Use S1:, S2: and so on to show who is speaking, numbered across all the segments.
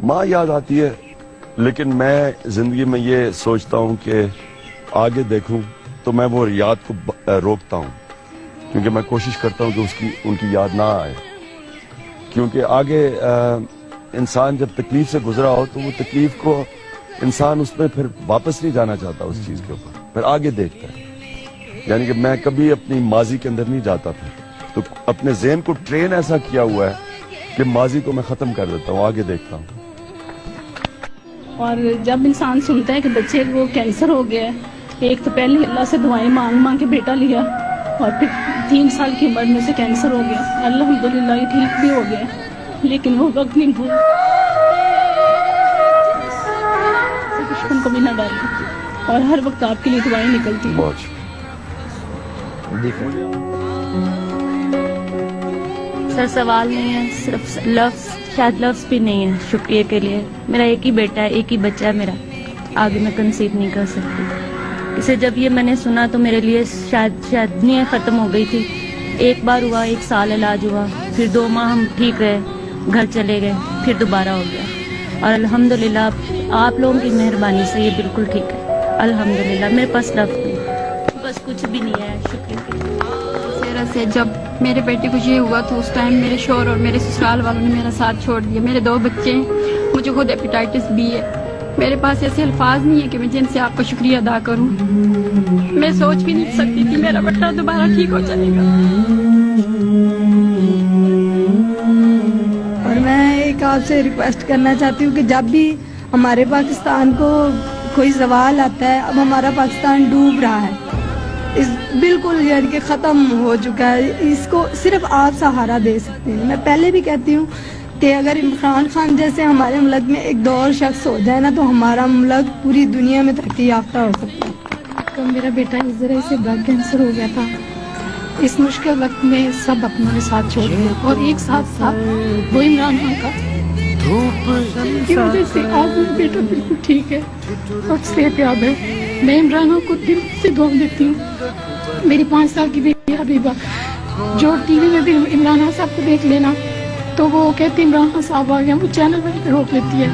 S1: ماں یاد آتی ہے، لیکن میں زندگی میں یہ سوچتا ہوں کہ آگے دیکھوں تو میں وہ یاد کو روکتا ہوں، کیونکہ میں کوشش کرتا ہوں کہ ان کی یاد نہ آئے، کیونکہ آگے انسان جب تکلیف سے گزرا ہو تو وہ تکلیف کو انسان اس میں پھر واپس نہیں جانا چاہتا اس چیز کے اوپر، پھر آگے دیکھتا ہے. یعنی کہ میں کبھی اپنی ماضی کے اندر نہیں جاتا، پھر تو اپنے ذہن کو ٹرین ایسا کیا ہوا ہے کہ ماضی کو میں ختم کر دیتا ہوں، آگے دیکھتا ہوں.
S2: اور جب انسان سنتا ہے کہ بچے کو کینسر ہو گیا ہے، ایک تو پہلے اللہ سے دعائیں مانگ کے بیٹا لیا، اور پھر 3 سال کی عمر میں سے کینسر ہو گیا. الحمدللہ یہ ٹھیک بھی ہو گیا، لیکن وہ وقت نہیں بھول. دشمن کو بھی نہ ڈالیں، اور ہر وقت آپ کے لیے دعائیں نکلتی ہیں.
S1: بہت
S3: سر سوال نہیں ہے، صرف لفظ، شاید لفظ بھی نہیں ہے شکریہ کے لیے. میرا ایک ہی بیٹا ہے، ایک ہی بچہ ہے میرا، آگے میں کنسیو نہیں کر سکتی. اسے جب یہ میں نے سنا تو میرے لیے شاید دنیا ختم ہو گئی تھی. ایک بار ہوا، 1 سال علاج ہوا، پھر 2 ماہ ہم ٹھیک رہے، گھر چلے گئے، پھر دوبارہ ہو گیا. اور الحمدللہ آپ لوگوں کی مہربانی سے یہ بالکل ٹھیک ہے. الحمدللہ میرے پاس لفظ نہیں، بس کچھ بھی نہیں ہے شکریہ.
S4: سے جب میرے بیٹے کو یہ ہوا تو اس ٹائم میرے شوہر اور میرے سسرال والوں نے میرا ساتھ چھوڑ دیا. میرے 2 بچے ہیں، مجھے خود ہیپیٹائٹس بی ہے. میرے پاس ایسے الفاظ نہیں ہے کہ میں جن سے آپ کا شکریہ ادا کروں. میں سوچ بھی نہیں سکتی تھی میرا بیٹا دوبارہ ٹھیک ہو جائے گا.
S5: اور میں ایک آپ سے ریکویسٹ کرنا چاہتی ہوں کہ جب بھی ہمارے پاکستان کو کوئی زوال آتا ہے، اب ہمارا پاکستان ڈوب رہا ہے، بالکل یعنی کہ ختم ہو چکا ہے. اس کو صرف آپ سہارا دے سکتے ہیں. میں پہلے بھی کہتی ہوں کہ اگر عمران خان جیسے ہمارے ملک میں ایک اور شخص ہو جائے نا تو ہمارا ملک پوری دنیا میں ترقی یافتہ ہو سکتا ہے.
S2: تو میرا بیٹا اس طرح سے بلڈ کینسر ہو گیا تھا. اس مشکل وقت میں سب اپنوں نے ساتھ چھوڑ دیا، اور ایک ساتھ تھا وہ عمران خان کا، کی وجہ سے آج میرا بیٹا بالکل ٹھیک ہے اور صحت یاب ہے. میں عمران خان کو دل سے دعا دیتی ہوں. میری 5 سال کی بیٹی حبیبہ جو ٹی وی میں بھی عمران خان صاحب کو دیکھ لینا تو وہ کہتی عمران خان صاحب آ گیا، وہ چینل پہ روک لیتی ہے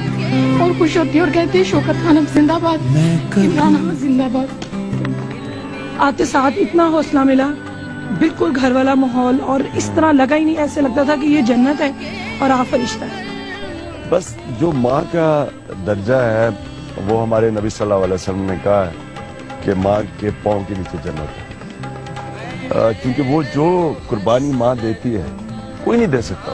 S2: اور خوش ہوتی ہے اور کہتی ہے شوکت خانم زندہ باد، عمران خان زندہ باد.
S6: آتے ساتھ اتنا حوصلہ ملا، بالکل گھر والا ماحول، اور اس طرح لگا ہی نہیں، ایسے لگتا تھا کہ یہ جنت ہے اور آپ فرشتہ ہے.
S1: بس جو ماں کا درجہ ہے وہ ہمارے نبی صلی اللہ علیہ وسلم نے کہا ہے کہ ماں کے پاؤں کے نیچے جنت ہے، کیونکہ وہ جو قربانی ماں دیتی ہے کوئی نہیں دے سکتا.